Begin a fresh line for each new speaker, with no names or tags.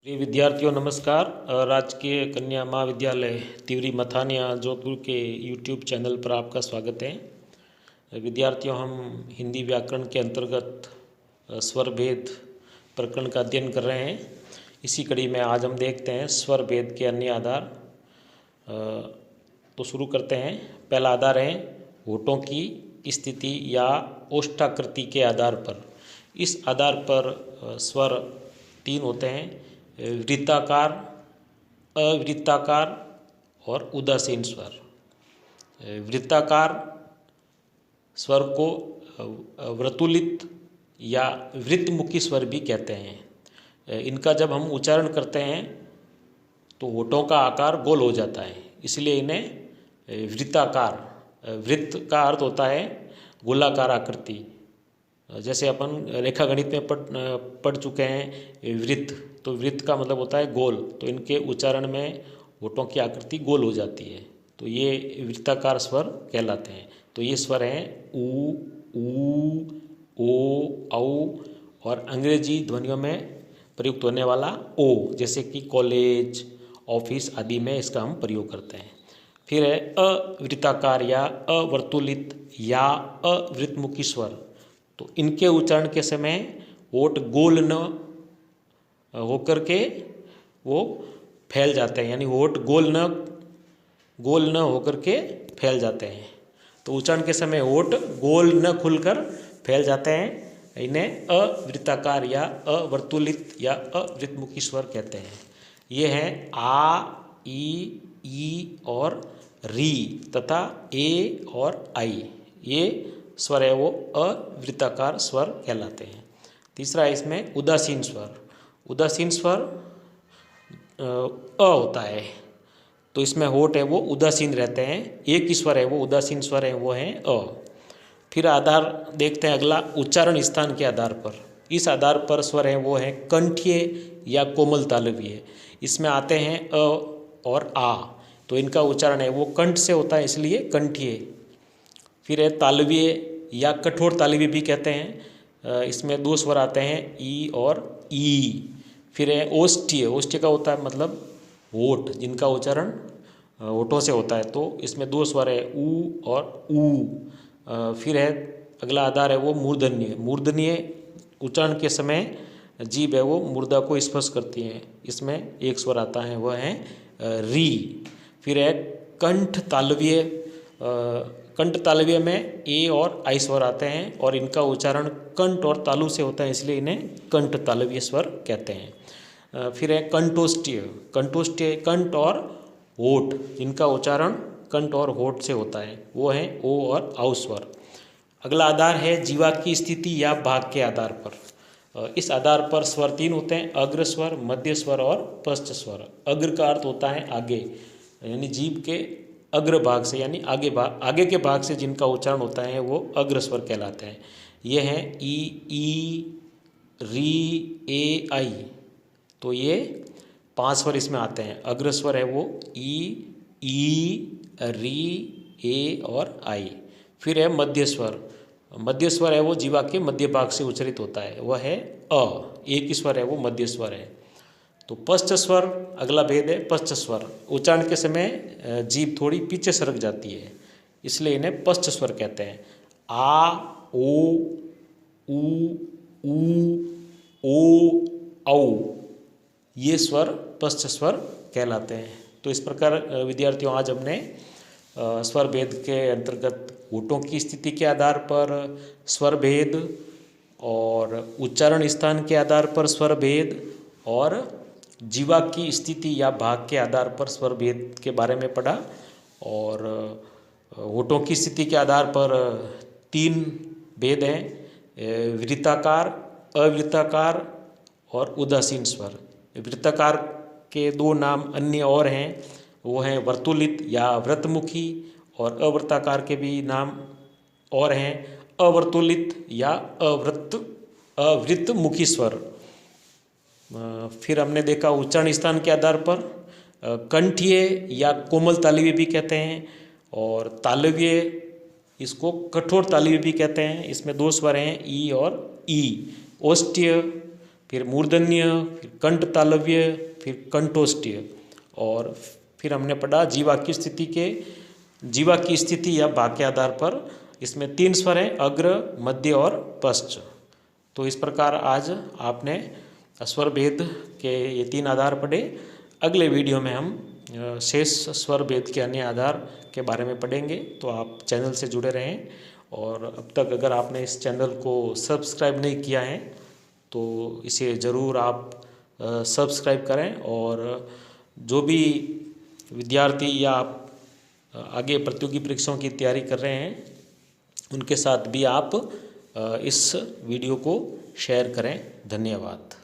प्रिय विद्यार्थियों नमस्कार। राजकीय कन्या महाविद्यालय तिवरी मथानिया जोधपुर के यूट्यूब चैनल पर आपका स्वागत है। विद्यार्थियों, हम हिंदी व्याकरण के अंतर्गत स्वर भेद प्रकरण का अध्ययन कर रहे हैं। इसी कड़ी में आज हम देखते हैं स्वर भेद के अन्य आधार। तो शुरू करते हैं। पहला आधार है होठों की स्थिति या ओष्ठाकृति के आधार पर। इस आधार पर स्वर तीन होते हैं: वृत्ताकार, अवृत्ताकार और उदासीन स्वर। वृत्ताकार स्वर को वर्तुलित या वृत्तमुखी स्वर भी कहते हैं। इनका जब हम उच्चारण करते हैं तो होठों का आकार गोल हो जाता है, इसलिए इन्हें वृत्ताकार। वृत्त का अर्थ होता है गोलाकार आकृति। जैसे अपन रेखा गणित में पढ़ चुके हैं वृत्त, तो वृत्त का मतलब होता है गोल, तो इनके उच्चारण में होठों की आकृति गोल हो जाती है, तो ये वृत्ताकार स्वर कहलाते हैं। तो ये स्वर हैं ऊ, ऊ, ओ, औ और अंग्रेजी ध्वनियों में प्रयुक्त होने वाला ओ, जैसे कि कॉलेज, ऑफिस आदि में इसका हम प्रयोग करते हैं। फिर है अवृत्ताकार या अवर्तुलित या अवृत्तमुखी स्वर। तो इनके उच्चारण के समय होठ गोल न होकर के वो फैल जाते हैं, यानी होठ गोल न होकर के फैल जाते हैं। तो उच्चारण के समय होठ गोल न खुलकर फैल जाते हैं। इन्हें अवृत्ताकार या अवर्तुलित या अवृत्तमुखी स्वर कहते हैं। ये हैं आ, ई और री तथा ए और आई। ये स्वर है वो अवृत्ताकार स्वर कहलाते हैं। तीसरा है इसमें उदासीन स्वर। उदासीन स्वर अ होता है, तो इसमें होठ है वो उदासीन रहते हैं। एक ही स्वर है वो उदासीन स्वर है, वो है अ। फिर आधार देखते हैं अगला, उच्चारण स्थान के आधार पर। इस आधार पर स्वर है वो है कंठीय या कोमल तालव्य। इसमें आते हैं अ और आ, तो इनका उच्चारण है वो कंठ से होता है, इसलिए कंठीय। फिर है तालव्य या कठोर तालव्य भी कहते हैं। इसमें दो स्वर आते हैं ई और ई। फिर है ओष्ठीय। ओष्ठीय का होता है मतलब होठ, जिनका उच्चारण होठों से होता है, तो इसमें दो स्वर है ऊ और ऊ। फिर है अगला आधार है वो मूर्धन्य। मूर्धन्य उच्चारण के समय जीभ है वो मुर्दा को स्पर्श करती है, इसमें एक स्वर आता है वह है री। फिर है कंठ तालव्य। कंठ तालव्य में ए और आई स्वर आते हैं और इनका उच्चारण कंठ और तालु से होता है, इसलिए इन्हें कंठ तालव्य स्वर कहते हैं। फिर है कंठोष्ठीय। कंठोष्ठीय कंठ और होठ, जिनका उच्चारण कंठ और होठ से होता है, वो है ओ और औ स्वर। अगला आधार है जीवा की स्थिति या भाग के आधार पर। इस आधार पर स्वर तीन होते हैं: अग्र स्वर, मध्य स्वर और पश्च स्वर। अग्र का अर्थ होता है आगे, यानी जीभ के अग्र भाग से, यानी आगे के भाग से जिनका उच्चारण होता है वो अग्र स्वर कहलाते हैं। ये हैं ई, री, ए, आई। तो ये पांच स्वर इसमें आते हैं। अग्र स्वर है वो ई, री, ए और आई। फिर है मध्य स्वर। मध्य स्वर है वो जीवा के मध्य भाग से उच्चारित होता है, वह है अ। एक ही स्वर है वो मध्य स्वर है। तो पश्च स्वर अगला भेद है पश्च स्वर। उच्चारण के समय जीभ थोड़ी पीछे सरक जाती है, इसलिए इन्हें पश्च स्वर कहते हैं। आ, ओ, ऊ, औ, ये स्वर पश्च स्वर कहलाते हैं। तो इस प्रकार विद्यार्थियों आज हमने स्वर भेद के अंतर्गत होठों की स्थिति के आधार पर स्वर भेद और उच्चारण स्थान के आधार पर स्वर भेद और जीवा की स्थिति या भाग के आधार पर स्वर भेद के बारे में पढ़ा। और होठों की स्थिति के आधार पर तीन भेद हैं: वृत्ताकार, अवृत्ताकार और उदासीन स्वर। वृत्ताकार के दो नाम अन्य और हैं, वो हैं वर्तुलित या वृत्तमुखी, और अवृत्ताकार के भी नाम और हैं, अवर्तुलित या अवृत्तमुखी स्वर। फिर हमने देखा उच्चारण स्थान के आधार पर कंठीय या कोमल तालव्य भी कहते हैं, और तालव्य इसको कठोर तालव्य भी कहते हैं। इसमें दो स्वर हैं ई और ई। ओष्ठीय फिर मूर्धन्य, फिर कंठ तालव्य, फिर कंठोष्ठ्य, और फिर हमने पढ़ा जीवा की स्थिति या भाग के आधार पर इसमें 3 स्वर हैं, अग्र, मध्य और पश्च। तो इस प्रकार आज आपने स्वर भेद के ये 3 आधार पढ़े। अगले वीडियो में हम शेष स्वर भेद के अन्य आधार के बारे में पढ़ेंगे। तो आप चैनल से जुड़े रहें, और अब तक अगर आपने इस चैनल को सब्सक्राइब नहीं किया है तो इसे ज़रूर आप सब्सक्राइब करें, और जो भी विद्यार्थी या आगे प्रतियोगी परीक्षाओं की तैयारी कर रहे हैं उनके साथ भी आप इस वीडियो को शेयर करें। धन्यवाद।